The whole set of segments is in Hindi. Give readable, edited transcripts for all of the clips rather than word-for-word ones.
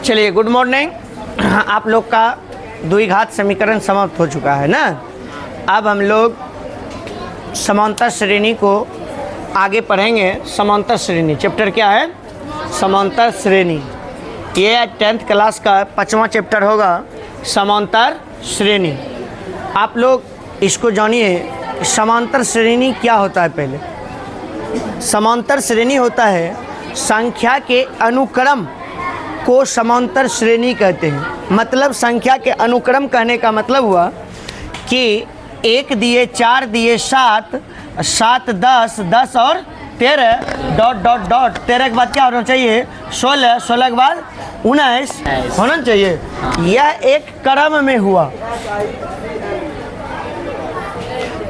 चलिए, गुड मॉर्निंग। आप लोग का द्विघात समीकरण समाप्त हो चुका है ना। अब हम लोग समांतर श्रेणी को आगे पढ़ेंगे। समांतर श्रेणी चैप्टर क्या है? समांतर श्रेणी। ये 10th क्लास का 5वां चैप्टर होगा, समांतर श्रेणी। आप लोग इसको जानिए, समांतर श्रेणी क्या होता है। पहले समांतर श्रेणी होता है संख्या के अनुक्रम को समांतर श्रेणी कहते हैं। मतलब संख्या के अनुक्रम कहने का मतलब हुआ कि 1 दिए 4 दिए 7, 7 10, 10 और 13 डॉट डॉट डॉट 13 के बाद क्या होना चाहिए? 16, 16 के बाद 19 होना चाहिए। यह एक क्रम में हुआ।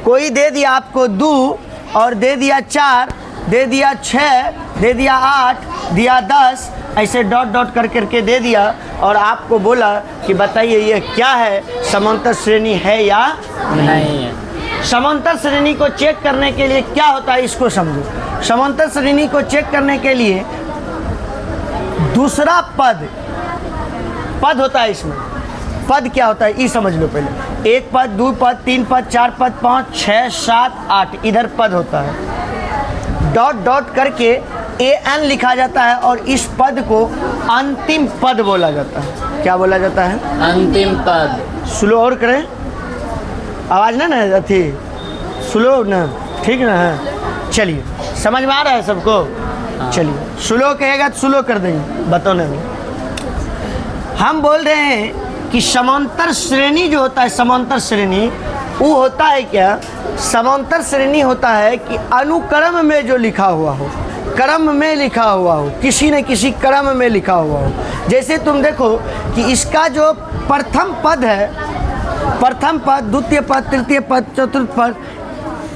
कोई दे दिया आपको 2 और दे दिया 4, दे दिया 6, दे दिया 8, दिया 10, ऐसे डॉट डॉट कर करके दे दिया और आपको बोला कि बताइए ये क्या है, समांतर श्रेणी है या नहीं है। समांतर श्रेणी को चेक करने के लिए क्या होता है इसको समझो। समांतर श्रेणी को चेक करने के लिए दूसरा पद होता है। इसमें पद क्या होता है ये समझ लो पहले। 1 पद, 2 पद, 3 पद, 4 पद, 5, 6, 7, 8 इधर पद होता है। डॉट डॉट करके an लिखा जाता है और इस पद को अंतिम पद बोला जाता है। क्या बोला जाता है? अंतिम पद। स्लो और करें, आवाज़ ना अथी स्लो ना, ठीक ना है। चलिए, समझ में आ रहा है सबको? चलिए, स्लो कहेगा तो स्लो कर देंगे बताने में। हम बोल रहे हैं कि समांतर श्रेणी जो होता है, समांतर श्रेणी वो होता है क्या? समांतर श्रेणी होता है कि अनुक्रम में जो लिखा हुआ हो, क्रम में लिखा हुआ हो, किसी न किसी क्रम में लिखा हुआ हो। जैसे तुम देखो कि इसका जो प्रथम पद है, प्रथम पद, द्वितीय पद, तृतीय पद, चतुर्थ पद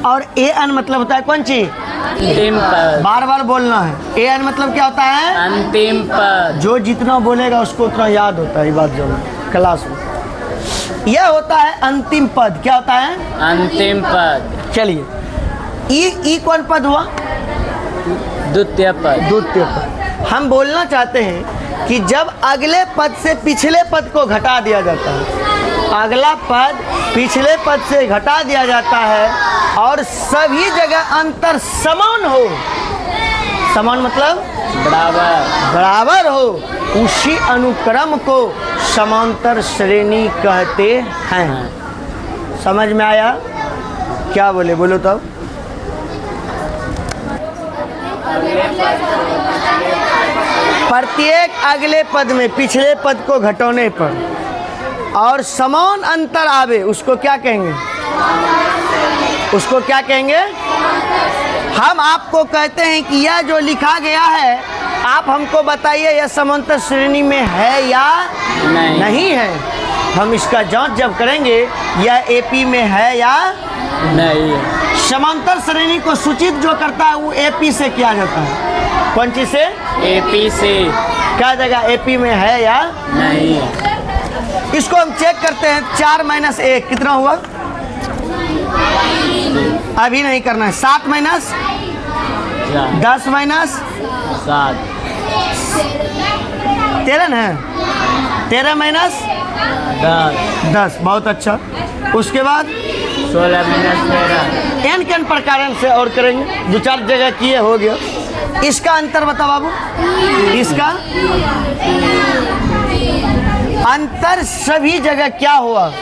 और an मतलब होता है कौन चीज? अंतिम पद। बार बार बोलना है। an मतलब क्या होता है? अंतिम पद। जो जितना बोलेगा उसको उतना याद होता है। ये बात जो क्लास में यह होता है अंतिम पद। क्या होता है? अंतिम पद। चलिए, ई कौन पद हुआ? द्वितीय पद। द्वितीय पद। हम बोलना चाहते हैं कि जब अगले पद से पिछले पद को घटा दिया जाता है, अगला पद पिछले पद से घटा दिया जाता है और सभी जगह अंतर समान हो। समान मतलब बराबर हो, उसी अनुक्रम को समांतर श्रेणी कहते हैं। समझ में आया? क्या बोले, बोलो तब। प्रत्येक अगले पद में पिछले पद को घटाने पर और समान अंतर आवे, उसको क्या कहेंगे? उसको क्या कहेंगे? हम आपको कहते हैं कि यह जो लिखा गया है, आप हमको बताइए यह समांतर श्रेणी में है या नहीं है। हम इसका जांच जब करेंगे यह एपी में है या नहीं है। समांतर श्रेणी को सूचित जो करता है वो एपी से किया जाता है। कौन चीज से? एपी से। क्या जगह एपी में है या नहीं है। इसको हम चेक करते हैं। 4 - 1 कितना हुआ? अभी नहीं करना है। 7 - 10 - 7 13 ना? 13 - 10 बहुत अच्छा। उसके बाद 16 - 13 एन के प्रकार से और करेंगे। 2-4 जगह किए, हो गया। इसका अंतर बता बाबू। इसका अंतर सभी जगह क्या हुआ?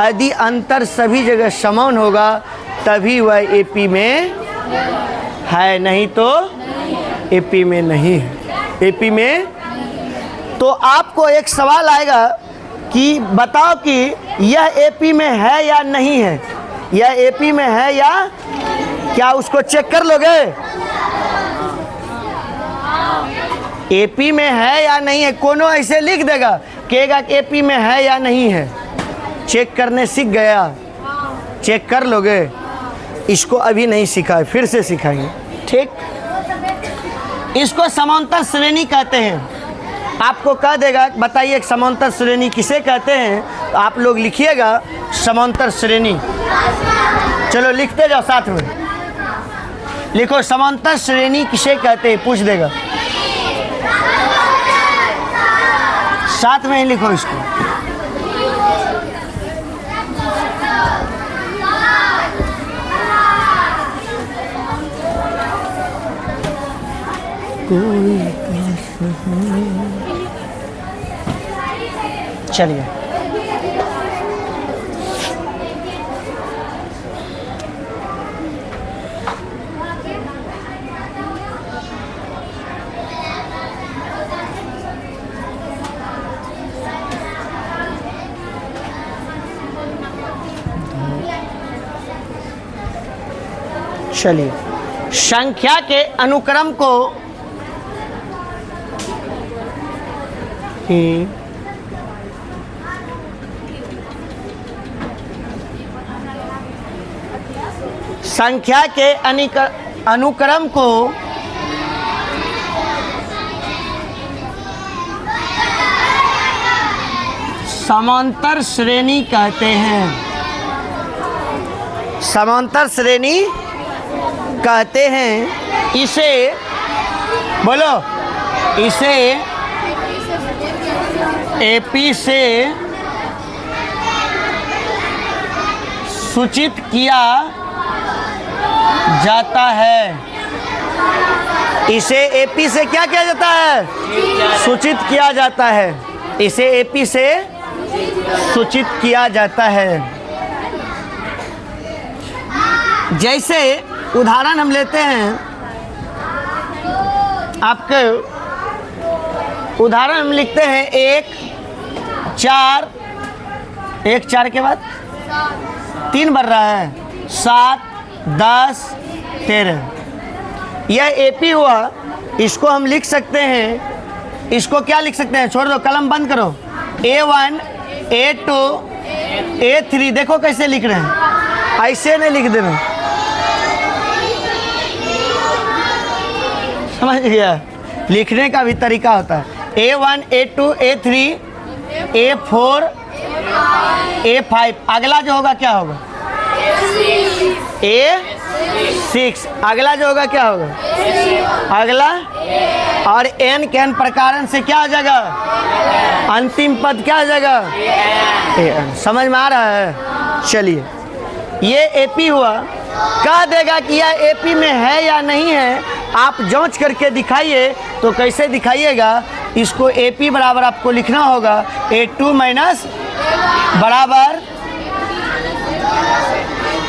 यदि अंतर सभी जगह समान होगा तभी वह एपी में है, नहीं तो एपी में नहीं है। एपी में तो आपको एक सवाल आएगा कि बताओ कि यह एपी में है या नहीं है। यह एपी में है या क्या, उसको चेक कर लोगे? एपी में है या नहीं है। कोनो ऐसे लिख देगा, कहेगा कि एपी में है या नहीं है। चेक करने सीख गया, चेक कर लोगे। इसको अभी नहीं सिखाए, फिर से सिखाएंगे, ठीक। इसको समांतर श्रेणी कहते हैं। आपको कह देगा बताइए समांतर श्रेणी किसे कहते हैं, तो आप लोग लिखिएगा समांतर श्रेणी। चलो लिखते जाओ साथ में, लिखो समांतर श्रेणी किसे कहते हैं, पूछ देगा। साथ में ही लिखो इसको। चलिए, चलिए, संख्या के अनुक्रम को संख्या के अनुक्रम को समांतर श्रेणी कहते हैं। समांतर श्रेणी कहते हैं। इसे बोलो, इसे एपी से सूचित किया जाता है। इसे एपी से क्या किया जाता है? सूचित किया जाता है। इसे एपी से सूचित किया जाता है। जैसे उदाहरण हम लेते हैं, आपके उदाहरण हम लिखते हैं 1 4, 1 4 के बाद 3 बढ़ रहा है, 7 10 13। यह एपी हुआ। इसको हम लिख सकते हैं, इसको क्या लिख सकते हैं? छोड़ दो, कलम बंद करो। A1 A2 A3 देखो कैसे लिख रहे हैं, ऐसे नहीं लिख देना, समझ गया? लिखने का भी तरीका होता है। A1 A2 A3 A4 A5। अगला जो होगा क्या होगा? A6। अगला जो होगा क्या होगा? अगला, और n के n प्रकारन से क्या हो जाएगा? अंतिम पद क्या हो जाएगा? an। समझ में आ रहा है? चलिए, ये एपी हुआ। कह देगा कि यह एपी में है या नहीं है, आप जांच करके दिखाइए। तो कैसे दिखाइएगा? इसको एपी बराबर आपको लिखना होगा A2 माइनस बराबर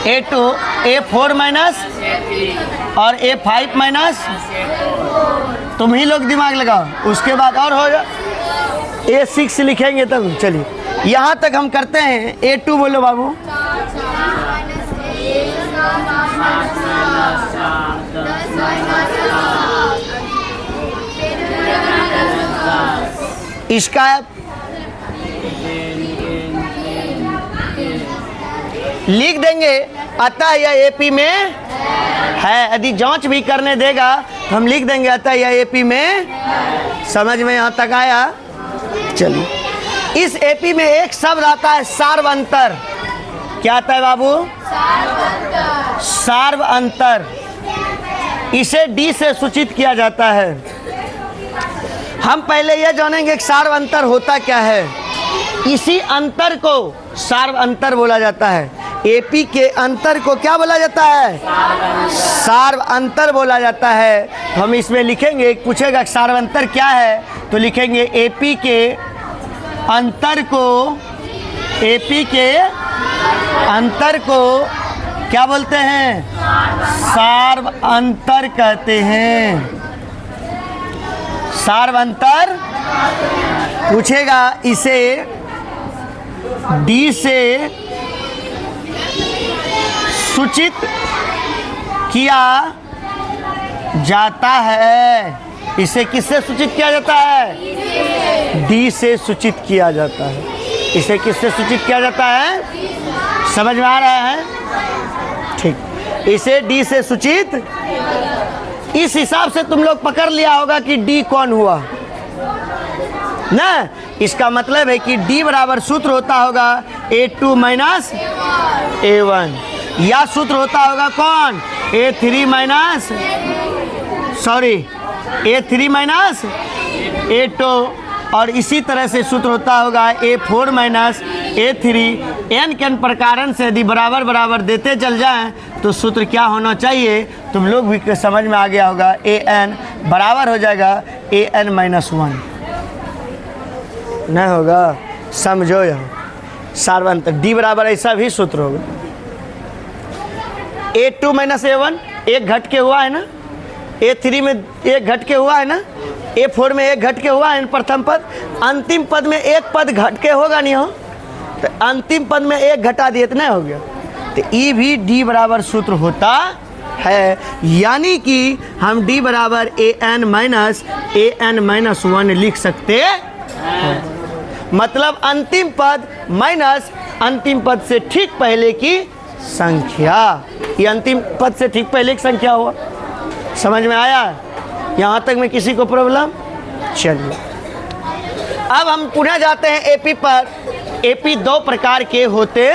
A2, A4 माइनस और A5 माइनस। तुम ही लोग दिमाग लगाओ, उसके बाद और हो जाए A6 लिखेंगे तब। चलिए, यहाँ तक हम करते हैं। A2 बोलो बाबू। इसका लिख देंगे, अतः यह एपी में है। यदि जांच भी करने देगा तो हम लिख देंगे अतः यह एपी में। समझ में यहाँ तक आया? चलिए, इस एपी में एक शब्द आता है सार्वंतर। क्या आता है बाबू? सार्वंतर। इसे डी से सूचित किया जाता है। हम पहले यह जानेंगे कि सार्वंतर होता क्या है। इसी अंतर को सार्वंतर बोला जाता है। एपी के अंतर को क्या बोला जाता है? सार्वंतर बोला जाता है। हम इसमें लिखेंगे, पूछेगा सार्वंतर क्या है, तो लिखेंगे एपी के अंतर को, एपी के अंतर को क्या बोलते हैं? सार्वंतर कहते हैं। सार्वंतर पूछेगा, इसे डी से सूचित किया जाता है। इसे किससे सूचित किया जाता है? डी से सूचित किया जाता है। इसे किससे सूचित किया जाता है? समझ में आ रहा है? ठीक, इसे डी से सूचित। इस हिसाब से तुम लोग पकड़ लिया होगा कि डी कौन हुआ ना। इसका मतलब है कि डी बराबर सूत्र होता होगा A2 माइनस A1, या सूत्र होता होगा कौन? A3 माइनस A2 और इसी तरह से सूत्र होता होगा A4 माइनस A3 n के n प्रकारन से यदि बराबर बराबर देते चल जाएं तो सूत्र क्या होना चाहिए, तुम लोग भी समझ में आ गया होगा। an बराबर हो जाएगा an माइनस 1, नहीं होगा, समझो यह सार्वंतर d बराबर ऐसा भी सूत्र होगा। A2 माइनस A1 एक घट के हुआ है ना, A3 में एक घट के हुआ है ना, A4 में एक घट के हुआ है प्रथम पद, अंतिम पद में एक पद घट के होगा नहीं हो, तो अंतिम पद में एक घटा दिए तो नहीं हो गया, तो ई भी d बराबर सूत्र होता है। यानी कि हम d बराबर an माइनस 1 लिख सकते हैं। मतलब अंतिम पद माइनस अंतिम पद से ठीक पहले की संख्या, ये अंतिम पद से ठीक पहले की संख्या हुआ। समझ में आया यहाँ तक में किसी को प्रॉब्लम? चलिए अब हम पुनः जाते हैं एपी पर। एपी दो प्रकार के होते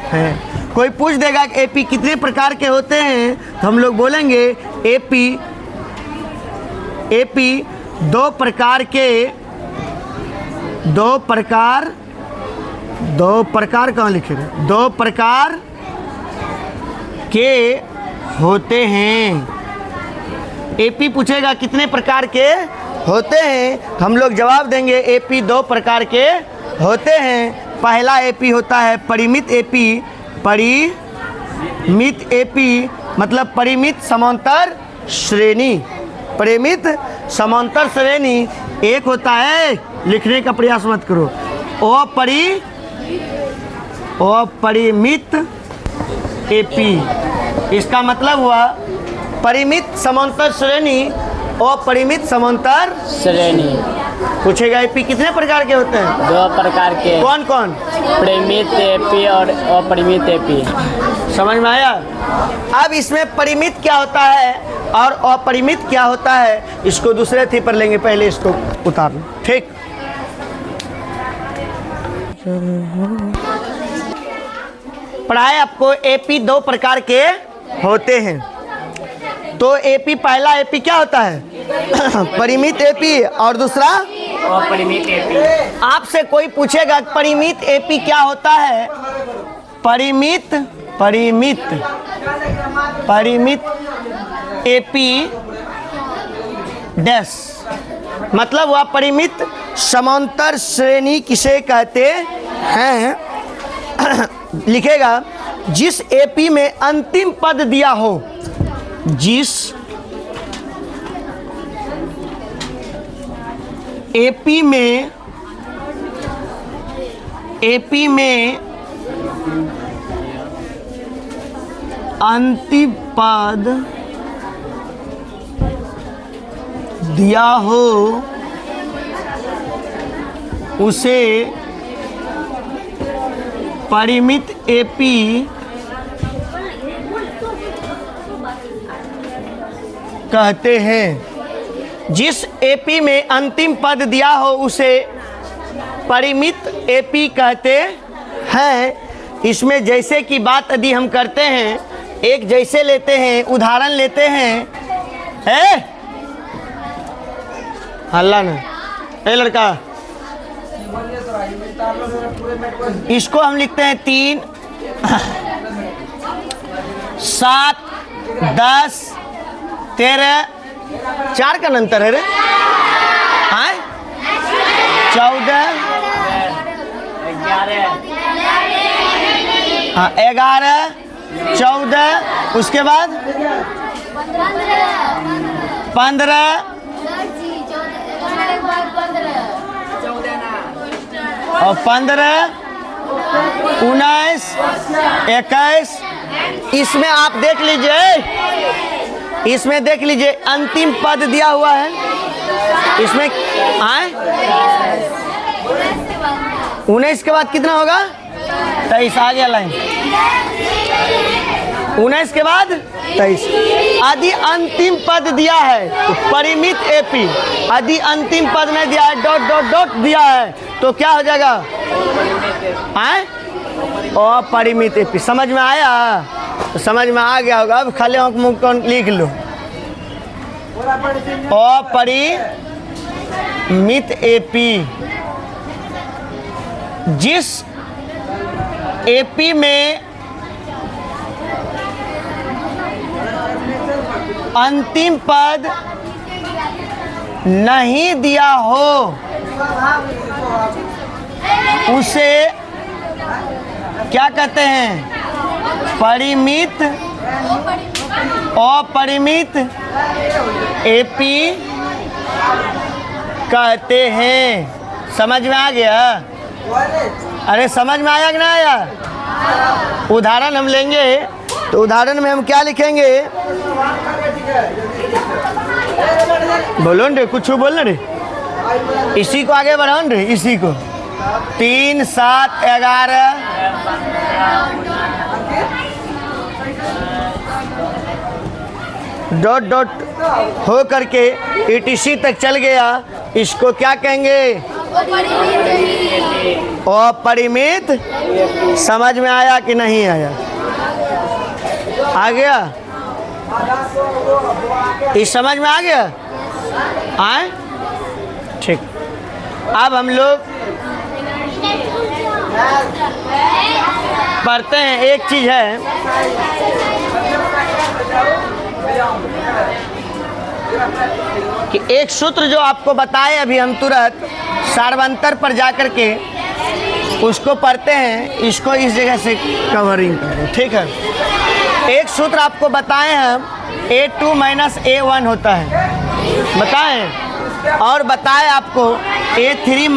हैं। कोई पूछ देगा कि एपी कितने प्रकार के होते हैं, तो हम लोग बोलेंगे एपी दो प्रकार कहाँ लिखे हैं? दो प्रकार के होते हैं। एपी पूछेगा कितने प्रकार के होते हैं, हम लोग जवाब देंगे एपी दो प्रकार के होते हैं। पहला एपी होता है परिमित एपी। परिमित एपी मतलब परिमित समांतर श्रेणी। परिमित समांतर श्रेणी एक होता है, लिखने का प्रयास मत करो, अपरिमित एपी। इसका मतलब हुआ परिमित समांतर श्रेणी, अपरिमित समांतर श्रेणी। पूछेगा एपी कितने प्रकार के होते हैं? दो प्रकार के। कौन कौन? परिमित एपी और अपरिमित एपी। समझ में आया? अब इसमें परिमित क्या होता है और अपरिमित क्या होता है, इसको दूसरे थी पर लेंगे, पहले इसको उतार लो, ठीक। पढ़ाए आपको एपी दो प्रकार के होते हैं। तो एपी पहला एपी क्या होता है? परिमित एपी और दूसरा अपरिमित एपी। आपसे कोई पूछेगा परिमित एपी क्या होता है? परिमित एपी डैश मतलब वह परिमित समांतर श्रेणी किसे कहते हैं? लिखेगा जिस एपी में अंतिम पद दिया हो, जिस एपी में अंतिम पद दिया हो उसे परिमित एपी कहते हैं। जिस एपी में अंतिम पद दिया हो उसे परिमित एपी कहते हैं। इसमें जैसे कि बात यदि हम करते हैं, एक जैसे लेते हैं, उदाहरण लेते हैं, हल्ला ना ए लड़का, इसको हम लिखते हैं 3, 7, 10, 13, 4 का अंतर है रे, 14, 11, 14, उसके बाद 15 और 15, 19, 21। इसमें आप देख लीजिए, इसमें देख लीजिए अंतिम पद दिया हुआ है। इसमें 19 के बाद कितना होगा? 23 आ गया लाइन। 19 के बाद 23। यदि अंतिम पद दिया है तो परिमित एपी, यदि अंतिम पद नहीं दिया है, डॉट डॉट डॉट दिया है, तो क्या हो जाएगा? अपरिमित एपी। समझ में आया? तो समझ में आ गया होगा। अब खाली अंक मुंह लिख लो, अपरिमित मित एपी, जिस एपी में अंतिम पद नहीं दिया हो उसे क्या कहते हैं? परिमित, अपरिमित एपी कहते हैं। समझ में आ गया? अरे समझ में आया कि नहीं आया? उदाहरण हम लेंगे तो उदाहरण में हम क्या लिखेंगे? बोलो न रे, कुछ बोल रे, इसी को आगे बढ़ाओ न रे, इसी को 3, 7, 11 डॉट डॉट हो करके ETC तक चल गया। इसको क्या कहेंगे? अपरिमित। समझ में आया कि नहीं आया? आ गया? इस समझ में आ गया? आए? ठीक। अब हम लोग पढ़ते हैं। एक चीज़ है, कि एक सूत्र जो आपको बताए अभी हम तुरंत सार्वंतर पर जाकर के उसको पढ़ते हैं। इसको इस जगह से कवरिंग करें, ठीक है? एक सूत्र आपको बताए हम, A2 - A1 होता है, बताएं। और बताए आपको A3 -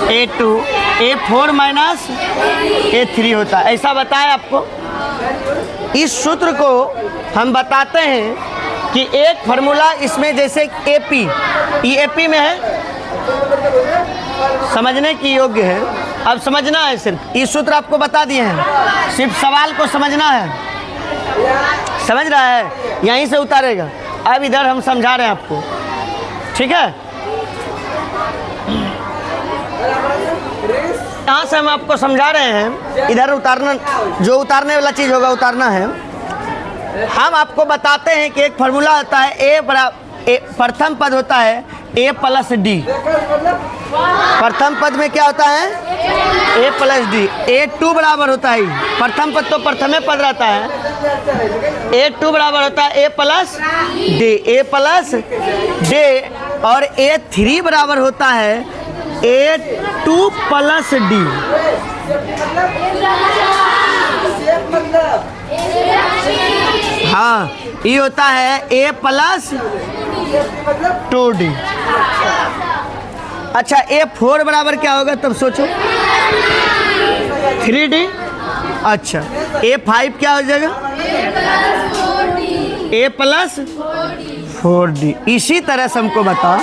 A2, A4 - A3 होता है, ऐसा बताया आपको। इस सूत्र को हम बताते हैं कि एक फार्मूला इसमें, जैसे एपी, ये एपी में है, समझने की योग्य है। अब समझना है, सिर्फ ये सूत्र आपको बता दिए हैं, सिर्फ सवाल को समझना है। समझ रहा है? यहीं से उतारेगा। अब इधर हम समझा रहे हैं आपको, ठीक है? यहाँ से हम आपको समझा रहे हैं, इधर उतारना, जो उतारने वाला चीज़ होगा उतारना है। हम आपको बताते हैं कि एक फार्मूला होता है, ए बराबर, प्रथम पद होता है A + D। प्रथम पद में क्या होता है? A + D। A2 बराबर होता है, प्रथम पद तो प्रथमे पद रहता है, A2 बराबर होता है A + D, A + D। और A3 बराबर होता है A2 + D। हाँ, ये होता है A + 2D। अच्छा, A4 बराबर क्या होगा तब सोचो? 3D। अच्छा, A5 क्या हो जाएगा? A + 4D। इसी तरह से हमको बताओ,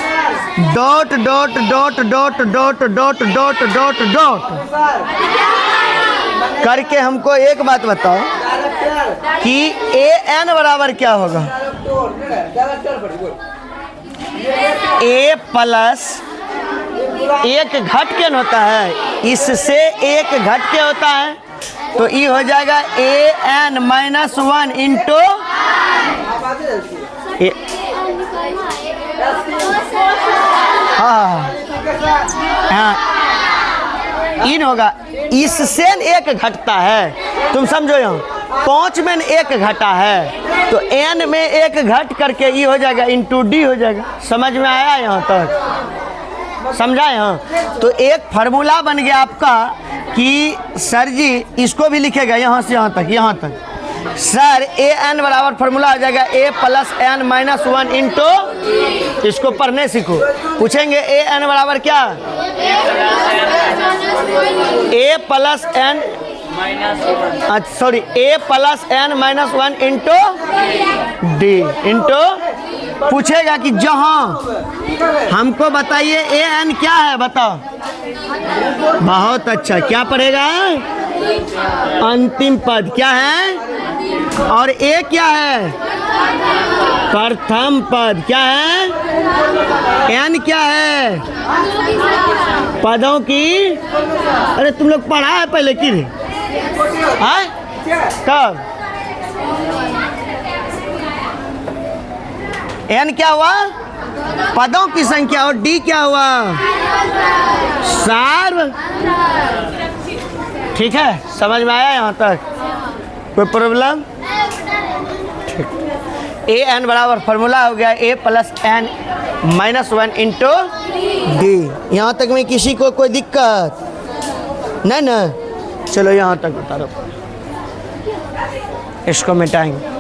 dot dot dot dot dot dot dot dot dot करके हमको एक बात बताओ कि AN बराबर क्या होगा? A + एक घटकेन होता है, इससे एक घटके होता है, तो ये हो जाएगा AN - 1 इंटू हाँ इन होगा। इससे एक घटता है, तुम समझो, यहाँ 5 में एक घटा है, तो N में एक घट करके ये हो जाएगा इंटू D हो जाएगा। समझ में आया यहाँ तक? समझा? यहाँ तो एक फार्मूला बन गया आपका कि सर जी इसको भी लिखेगा यहाँ से यहाँ तक, यहाँ तक सर AN बराबर फार्मूला हो जाएगा A + N - 1 इंटू, इसको पढ़ने सीखो। पूछेंगे AN बराबर क्या? A + N sorry A + N - 1 into D into, पूछेगा कि जहाँ हमको बताइए AN क्या है, बताओ। बहुत अच्छा, क्या पढ़ेगा? अंतिम पद क्या है? और A क्या है? प्रथम पद क्या है? N क्या है? पदों की, अरे तुम लोग पढ़ा है पहले की? हाँ, कब? N क्या हुआ? पदों की संख्या, और डी क्या हुआ? सार्व। ठीक है, समझ में आया यहाँ तक? कोई प्रॉब्लम? ठीक। ए एन बराबर फॉर्मूला हो गया a plus n minus 1 into d. यहाँ तक में किसी को कोई दिक्कत नहीं ना? चलो यहाँ तक बता दो, इसको मिटाएंगे।